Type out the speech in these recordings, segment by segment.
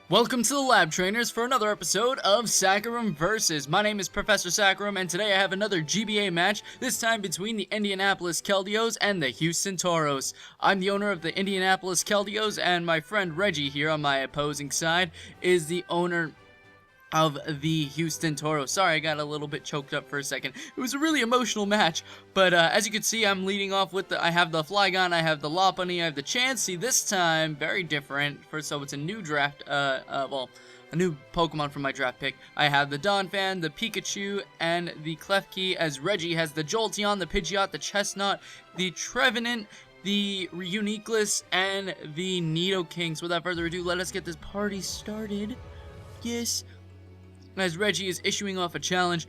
Welcome to the Lab Trainers for another episode of Saccharum Versus. My name is Professor Saccharum, and today I have another GBA match, this time between the Indianapolis Keldeos and the Houston Tauros. I'm the owner of the Indianapolis Keldeos, and my friend Reggie here on my opposing side is the owner of the Houston Tauros. Sorry, I got a little bit choked up for a second. It was a really emotional match, but as you can see, I'm leading off with I have the Flygon, I have the Lopunny, I have the Chansey. This time, very different. So it's a new draft, a new Pokemon from my draft pick. I have the Donphan, the Pikachu, and the Klefki, as Reggie has the Jolteon, the Pidgeot, the Chestnut, the Trevenant, the Uniqueless, and the Nidoking. So without further ado, let us get this party started. Yes. As Reggie is issuing off a challenge,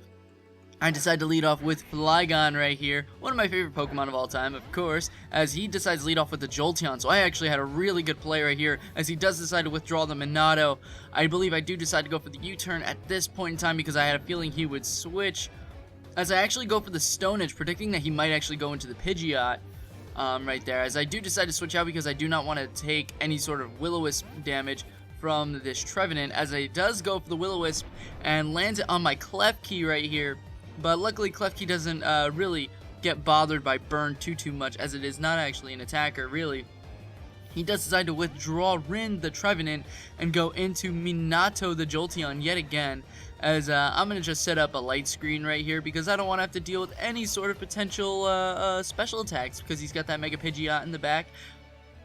I decide to lead off with Flygon right here, one of my favorite Pokemon of all time, of course, as he decides to lead off with the Jolteon. So I actually had a really good play right here, as he does decide to withdraw the Monado. I believe I do decide to go for the U-turn at this point in time, because I had a feeling he would switch, as I actually go for the Stone Edge, predicting that he might actually go into the Pidgeot right there, as I do decide to switch out because I do not want to take any sort of Will-O-Wisp damage from this Trevenant, as it does go for the Will-O-Wisp and lands it on my Klefki right here. But luckily Klefki doesn't really get bothered by burn too much, as it is not actually an attacker really. He does decide to withdraw Rin the Trevenant and go into Minato the Jolteon yet again, as I'm going to just set up a light screen right here because I don't want to have to deal with any sort of potential special attacks, because he's got that Mega Pidgeot in the back.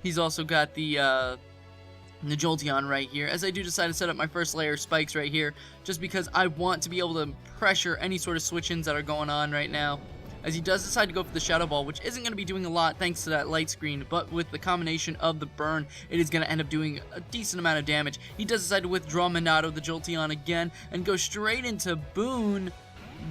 He's also got the Jolteon right here, as I do decide to set up my first layer of spikes right here, just because I want to be able to pressure any sort of switch-ins that are going on right now. As he does decide to go for the Shadow Ball, which isn't going to be doing a lot thanks to that light screen, but with the combination of the burn, it is going to end up doing a decent amount of damage. He does decide to withdraw Monado, the Jolteon, again, and go straight into Boone,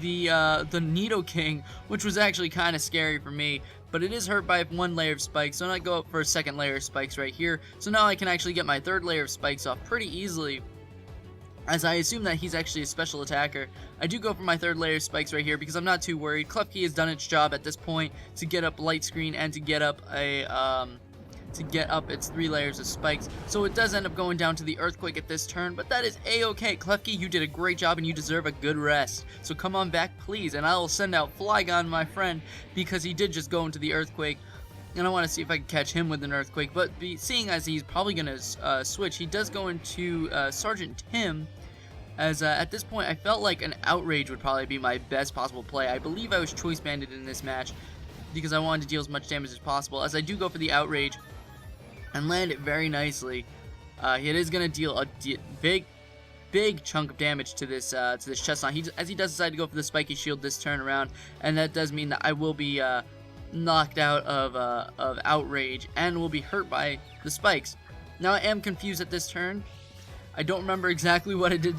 the Nidoking, which was actually kind of scary for me, but it is hurt by one layer of spikes, so I go up for a second layer of spikes right here. So now I can actually get my third layer of spikes off pretty easily, as I assume that he's actually a special attacker. I do go for my third layer of spikes right here because I'm not too worried. Klefki has done its job at this point to get up light screen and to get up its 3 layers of spikes. So it does end up going down to the Earthquake at this turn, but that is a-okay. Klefki, you did a great job and you deserve a good rest. So come on back, please, and I will send out Flygon, my friend, because he did just go into the Earthquake, and I want to see if I can catch him with an Earthquake. But seeing as he's probably going to switch, he does go into Sergeant Tim, as at this point I felt like an Outrage would probably be my best possible play. I believe I was Choice Banded in this match because I wanted to deal as much damage as possible, as I do go for the Outrage and land it very nicely. It is going to deal a big chunk of damage to this Chestnut, as he does decide to go for the Spiky Shield this turn around, and that does mean that I will be knocked out of Outrage and will be hurt by the spikes. Now I am confused at this turn. I don't remember exactly what I did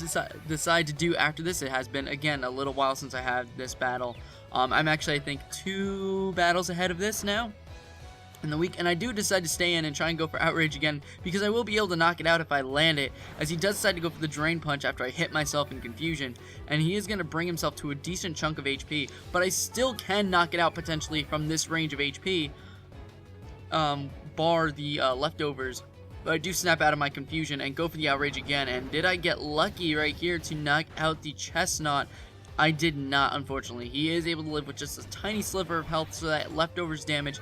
decide to do after this. It has been, again, a little while since I had this battle. I'm actually, I think, 2 battles ahead of this now in the week, and I do decide to stay in and try and go for Outrage again, because I will be able to knock it out if I land it, as he does decide to go for the Drain Punch after I hit myself in confusion, and he is going to bring himself to a decent chunk of HP, but I still can knock it out potentially from this range of HP, bar the leftovers. But I do snap out of my confusion and go for the Outrage again, and did I get lucky right here to knock out the Chestnut? I did not, unfortunately. He is able to live with just a tiny sliver of health, so that leftovers damage,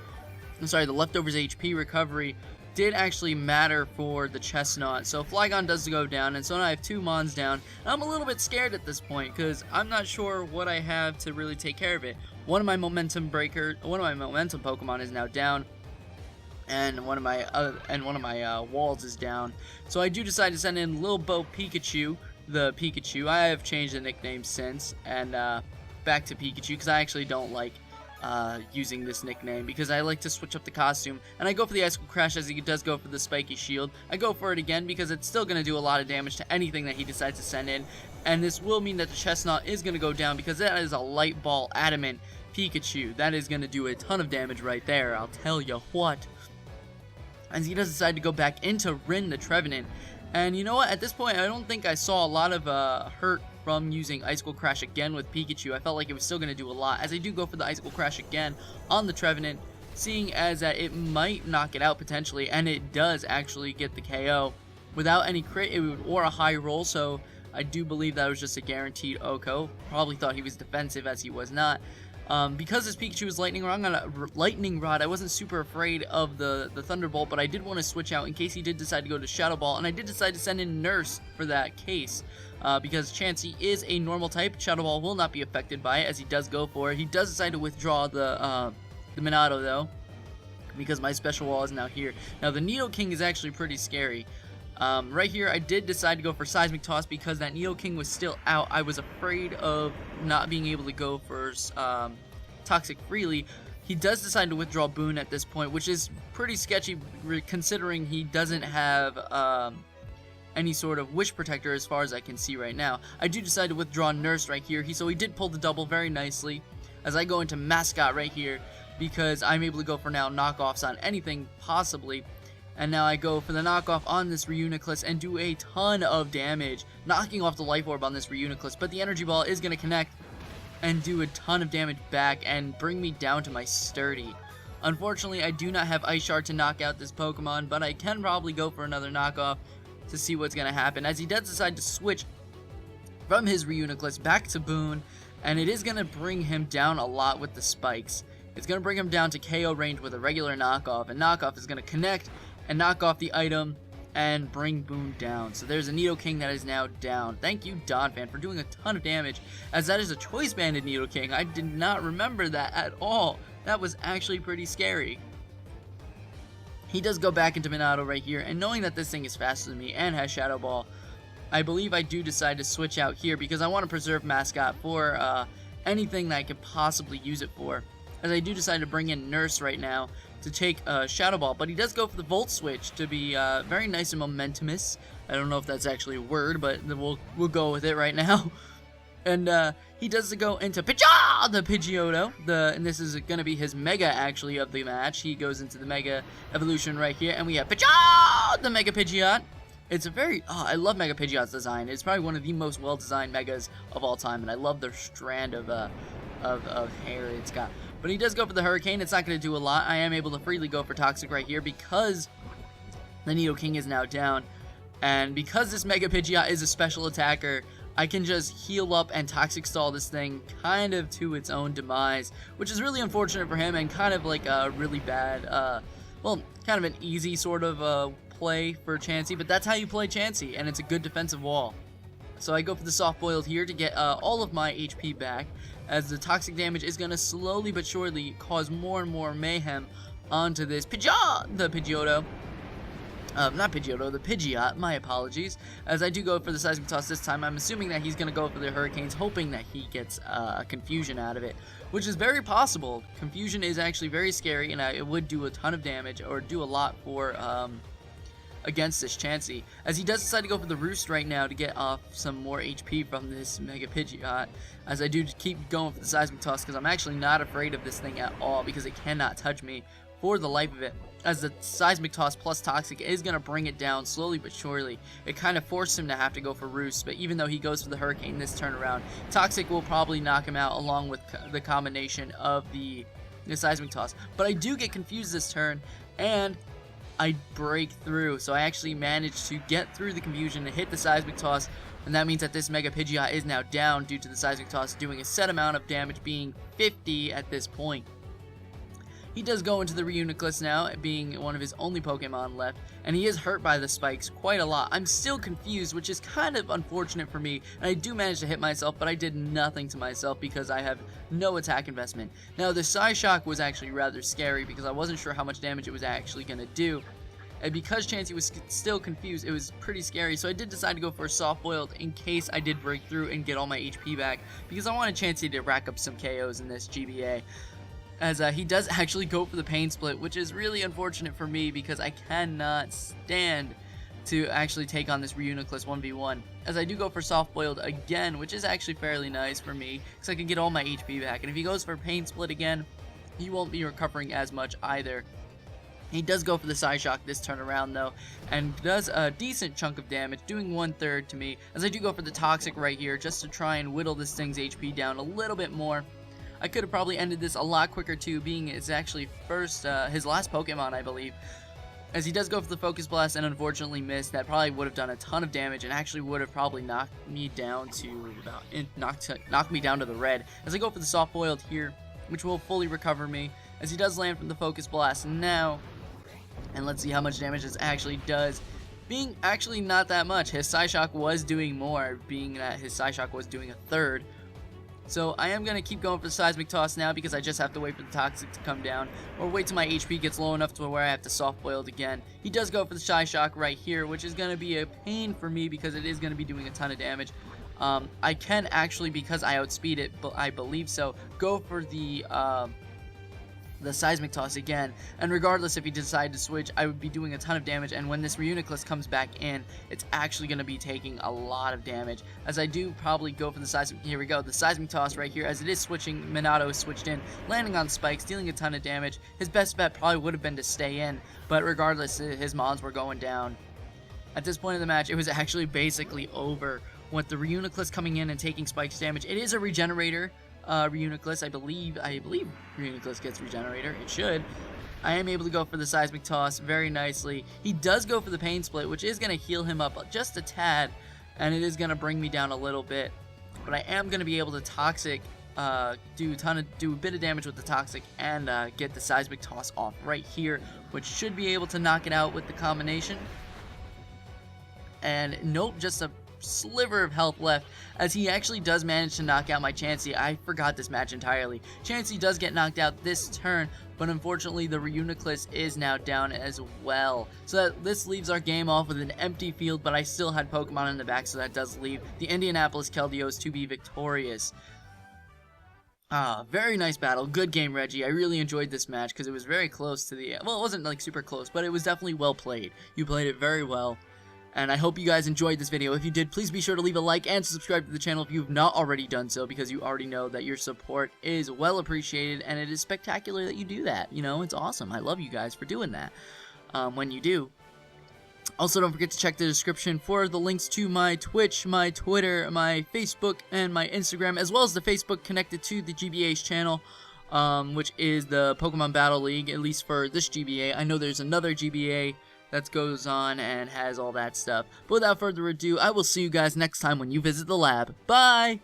the leftovers HP recovery did actually matter for the Chestnut. So Flygon does go down, and so now I have 2 Mons down. And I'm a little bit scared at this point, because I'm not sure what I have to really take care of it. One of my momentum Pokemon is now down, and one of my walls is down. So I do decide to send in Lil Bo Pikachu, the Pikachu. I have changed the nickname since, and back to Pikachu, because I actually don't like using this nickname, because I like to switch up the costume, and I go for the Icicle Crash as he does go for the Spiky Shield. I go for it again because it's still going to do a lot of damage to anything that he decides to send in, and this will mean that the Chestnut is going to go down, because that is a Light Ball Adamant Pikachu. That is going to do a ton of damage right there, I'll tell you what. As he does decide to go back into Rin the Trevenant, and you know what, at this point I don't think I saw a lot of hurt from using Icicle Crash again with Pikachu. I felt like it was still going to do a lot, as I do go for the Icicle Crash again on the Trevenant, seeing as that it might knock it out potentially, and it does actually get the KO. without any crit it would, or a high roll, so I do believe that was just a guaranteed OHKO. Probably thought he was defensive, as he was not. Because this Pikachu was Lightning Rod, I wasn't super afraid of the Thunderbolt, but I did want to switch out in case he did decide to go to Shadow Ball, and I did decide to send in Nurse for that case. Because Chansey is a normal type, Shadow Ball will not be affected by it, as he does go for it. He does decide to withdraw the Monado, though, because my special wall is now here. Now, the Nidoking is actually pretty scary. Right here, I did decide to go for Seismic Toss because that Nidoking was still out. I was afraid of not being able to go for Toxic freely. He does decide to withdraw Boon at this point, which is pretty sketchy considering he doesn't have any sort of Wish Protector as far as I can see right now. I do decide to withdraw Nurse right here, so he did pull the double very nicely as I go into Mascot right here because I'm able to go for now knockoffs on anything possibly. And now I go for the knockoff on this Reuniclus and do a ton of damage, knocking off the Life Orb on this Reuniclus, but the Energy Ball is going to connect and do a ton of damage back and bring me down to my Sturdy. Unfortunately, I do not have Ice Shard to knock out this Pokemon, but I can probably go for another knockoff to see what's going to happen, as he does decide to switch from his Reuniclus back to Boon, and it is going to bring him down a lot with the spikes. It's going to bring him down to KO range with a regular knockoff, and knockoff is going to connect and knock off the item and bring Boon down. So there's a Nidoking that is now down. Thank you, Donphan, for doing a ton of damage, as that is a Choice Banded Nidoking. I did not remember that at all. That was actually pretty scary. He does go back into Monado right here, and knowing that this thing is faster than me and has Shadow Ball, I believe I do decide to switch out here because I want to preserve Mascot for anything that I could possibly use it for. As I do decide to bring in Nurse right now to take Shadow Ball, but he does go for the Volt Switch to be very nice and momentumous. I don't know if that's actually a word, but we'll go with it right now. And he does go into the Pidgeotto, and this is going to be his Mega actually of the match. He goes into the Mega Evolution right here, and we have the Mega Pidgeot. It's a very, I love Mega Pidgeot's design. It's probably one of the most well-designed Megas of all time, and I love their strand of hair it's got. But he does go for the Hurricane. It's not going to do a lot. I am able to freely go for Toxic right here because the Nidoking is now down. And because this Mega Pidgeot is a special attacker, I can just heal up and Toxic Stall this thing kind of to its own demise, which is really unfortunate for him and kind of like a really bad, well, kind of an easy sort of play for Chansey, but that's how you play Chansey, and it's a good defensive wall. So I go for the Soft Boiled here to get all of my HP back, as the toxic damage is going to slowly but surely cause more and more mayhem onto this the Pidgeotto. Not Pidgeotto, the Pidgeot, my apologies. As I do go for the Seismic Toss this time, I'm assuming that he's going to go for the Hurricanes, hoping that he gets a Confusion out of it, which is very possible. Confusion is actually very scary, and it would do a ton of damage, or do a lot for against this Chansey, as he does decide to go for the Roost right now to get off some more HP from this Mega Pidgeot, as I do keep going for the Seismic Toss because I'm actually not afraid of this thing at all because it cannot touch me for the life of it, as the Seismic Toss plus Toxic is going to bring it down slowly but surely. It kind of forced him to have to go for Roost, but even though he goes for the Hurricane this turn around, Toxic will probably knock him out along with the combination of the Seismic Toss. But I do get confused this turn, and I break through, so I actually managed to get through the confusion and hit the Seismic Toss, and that means that this Mega Pidgeot is now down due to the Seismic Toss doing a set amount of damage, being 50 at this point. He does go into the Reuniclus now, being one of his only Pokemon left, and he is hurt by the spikes quite a lot. I'm still confused, which is kind of unfortunate for me, and I do manage to hit myself, but I did nothing to myself because I have no attack investment. Now, the Psyshock was actually rather scary because I wasn't sure how much damage it was actually going to do, and because Chansey was still confused, it was pretty scary, so I did decide to go for a Soft Boiled in case I did break through and get all my HP back, because I wanted Chansey to rack up some KOs in this GBA. As he does actually go for the Pain Split, which is really unfortunate for me because I cannot stand to actually take on this Reuniclus 1v1. As I do go for Soft Boiled again, which is actually fairly nice for me because I can get all my HP back. And if he goes for Pain Split again, he won't be recovering as much either. He does go for the Psyshock this turn around though, and does a decent chunk of damage, doing 1/3 to me. As I do go for the Toxic right here, just to try and whittle this thing's HP down a little bit more. I could have probably ended this a lot quicker too, being it's actually his last Pokemon, I believe. as he does go for the Focus Blast and unfortunately missed. That probably would have done a ton of damage and actually would have probably knocked me down to knocked me down to the red. As I go for the Soft Boiled here, which will fully recover me, as he does land from the Focus Blast now. And let's see how much damage this actually does. Being actually not that much. His Psyshock was doing more, being that his Psyshock was doing a third. So I am going to keep going for the Seismic Toss now because I just have to wait for the Toxic to come down, or wait till my HP gets low enough to where I have to Soft Boiled again. He does go for the Psyshock right here, which is going to be a pain for me because it is going to be doing a ton of damage. I can actually, because I outspeed it, but I believe so, go for the Seismic Toss again, and regardless if he decided to switch, I would be doing a ton of damage, and when this Reuniclus comes back in, it's actually going to be taking a lot of damage, as I do probably go for the Seismic, here we go, the Seismic Toss right here, as it is switching, Minato is switched in, landing on spikes, dealing a ton of damage. His best bet probably would have been to stay in, but regardless, his mons were going down. At this point in the match, it was actually basically over, with the Reuniclus coming in and taking spikes damage. It is a regenerator, Reuniclus, I believe Reuniclus gets regenerator, it should. I am able to go for the Seismic Toss very nicely. He does go for the Pain Split, which is going to heal him up just a tad, and it is going to bring me down a little bit, but I am going to be able to Toxic, do a bit of damage with the Toxic, and get the Seismic Toss off right here, which should be able to knock it out with the combination. And nope, just a sliver of health left, as he actually does manage to knock out my Chansey. I forgot this match entirely. Chansey does get knocked out this turn, but unfortunately the Reuniclus is now down as well. So this leaves our game off with an empty field, but I still had Pokemon in the back, so that does leave the Indianapolis Keldeos to be victorious. Very nice battle. Good game, Reggie. I really enjoyed this match because it was very close to the, well, it wasn't like super close, but it was definitely well played. You played it very well. And I hope you guys enjoyed this video. If you did, please be sure to leave a like and subscribe to the channel if you've not already done so, because you already know that your support is well appreciated, and it is spectacular that you do that. You know, it's awesome. I love you guys for doing that when you do. Also, don't forget to check the description for the links to my Twitch, my Twitter, my Facebook, and my Instagram, as well as the Facebook connected to the GBA's channel, which is the Pokemon Battle League, at least for this GBA. I know there's another GBA that goes on and has all that stuff. But without further ado, I will see you guys next time when you visit the lab. Bye!